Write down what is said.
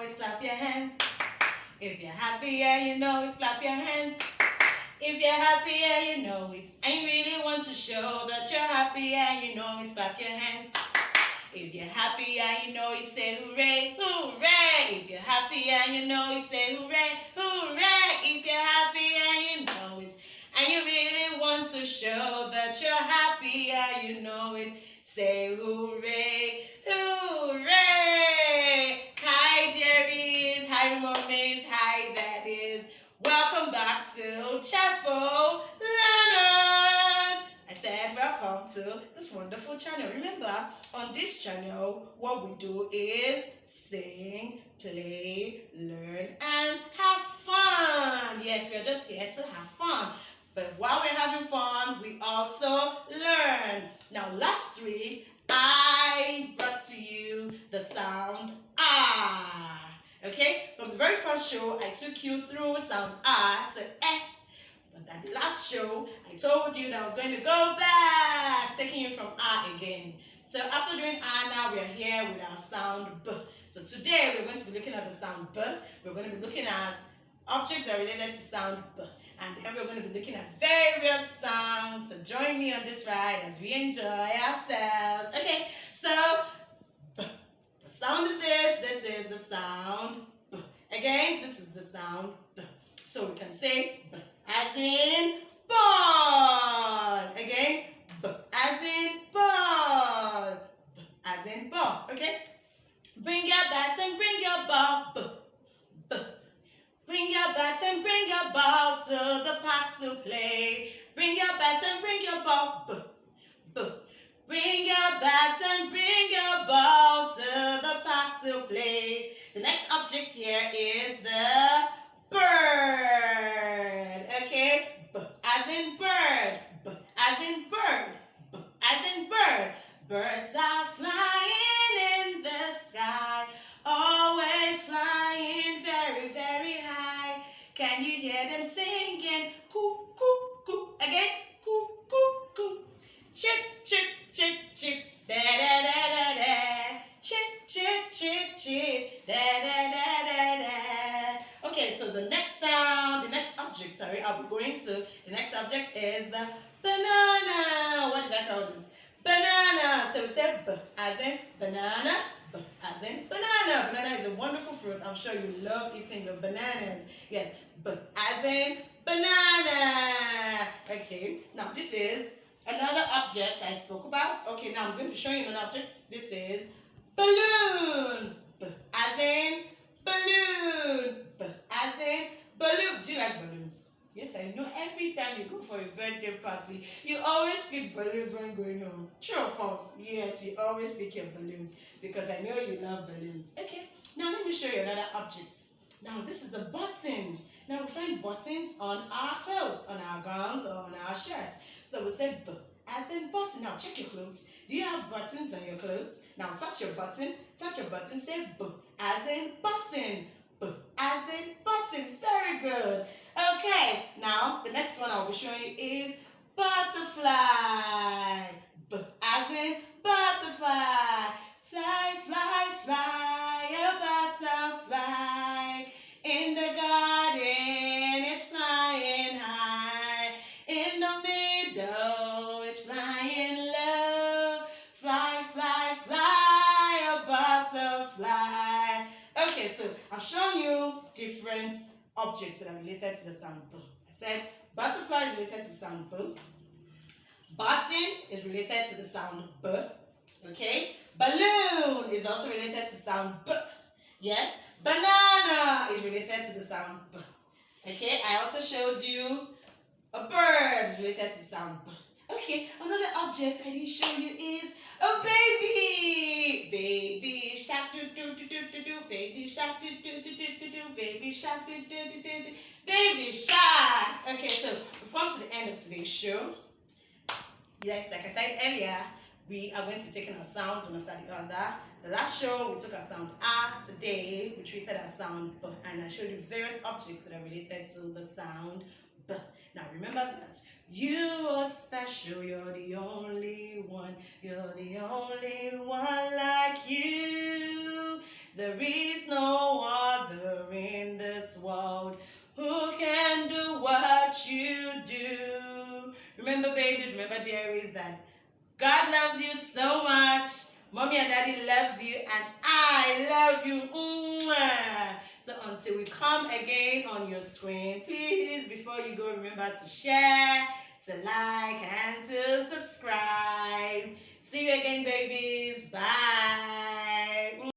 it's clap your hands. If you're happy and you know it's clap your hands. If you're happy and you know it, and you really want to show that you're happy and you know it's clap your hands. If you're happy and you know it, say hooray, hooray. If you're happy and you know it, say hooray, hooray. If you're happy and you know it, and you really want to show that you're happy and you know it, say hooray, hooray. Hi dearies, hi mommies, hi daddies. Welcome back to Chapel Learners. I said welcome to this wonderful channel. Remember, on this channel, what we do is sing, play, learn, and have fun. Yes, we are just here to have fun. But while we're having fun, we also learn. Now, last week, I brought to you the sound ah. Okay? From the very first show, I took you through sound ah to eh. But at the last show, I told you that I was going to go back, taking you from ah again. So after doing ah, now we are here with our sound b. So today, we're going to be looking at the sound b. We're going to be looking at objects that are related to sound b. And then we're going to be looking at various sounds. So join me on this ride as we enjoy ourselves. Okay, so b. The sound is this. This is the sound b. Again, this is the sound b. So we can say b as in ball. Again, b as in ball. B as in ball. Okay? Bring your bat and bring your ball. B. B. Bring your bat and bring your ball to the park to play. Bring your bat and bring your ball. B. B. Bring your bats and bring your ball to the park to play. The next object here is the bird. Okay? B as in bird. B as in bird. B as in bird. Birds are flying in the sky, always flying very, very high. Can you hear them singing? Coo, coo, coo. Again? Coo, coo, coo. Chip, chip, chip, chip. Da, da, da, da, da. Chip, chip, chip, chip. Da, da, da, da, da. Okay, so the next sound, the next object, sorry, I'll be going to, the next object is the banana. What did I call this? Banana. So we say b as in banana, b as in banana. Banana is a wonderful fruit. I'm sure you love eating your bananas. Yes, b as in banana. Okay, now this is another object I spoke about. Okay, now I'm going to show you another object. This is balloon. B as in balloon. B as in balloon. Do you like balloons? Yes, I know every time you go for a birthday party, you always pick balloons when going home. True or false? Yes, you always pick your balloons because I know you love balloons. Okay, now let me show you another object. Now this is a button. Now we find buttons on our clothes, on our gowns, or on our shirts. So we say b as in button. Now check your clothes. Do you have buttons on your clothes? Now touch your button, say b as in button. B as in button. Very good. Okay, now the next one I'll be showing you is butterfly. B as in butterfly. Fly, fly, fly, a butterfly. In the garden, it's flying high. In the middle, it's flying low. Fly, fly, fly, a butterfly. Okay, so I've shown you different objects that are related to the sound b. I said butterfly is related to sound b. Button is related to the sound b. Okay? Balloon is also related to sound b. Yes? Banana is related to the sound b. Okay? I also showed you a bird is related to sound b. Okay, another object I didn't show you is a baby. Baby shark do do do do do do. Baby shark do do do do do do. Baby shark do do do do do. Baby shark. Okay, so we've come to the end of today's show. Yes, like I said earlier, we are going to be taking our sounds one after the other. The last show we took our sound ah. Today we treated our sound b, and I showed you various objects that are related to the sound B. Now remember that. You are special, you're the only one. You're the only one like you. There is no other in this world who can do what you do. Remember, babies, remember, dearies, that God loves you so much. Mommy and Daddy loves you, and I love you. Mwah. So until we come again on your screen, please, before you go, remember to share, to like, and to subscribe. See you again, babies. Bye.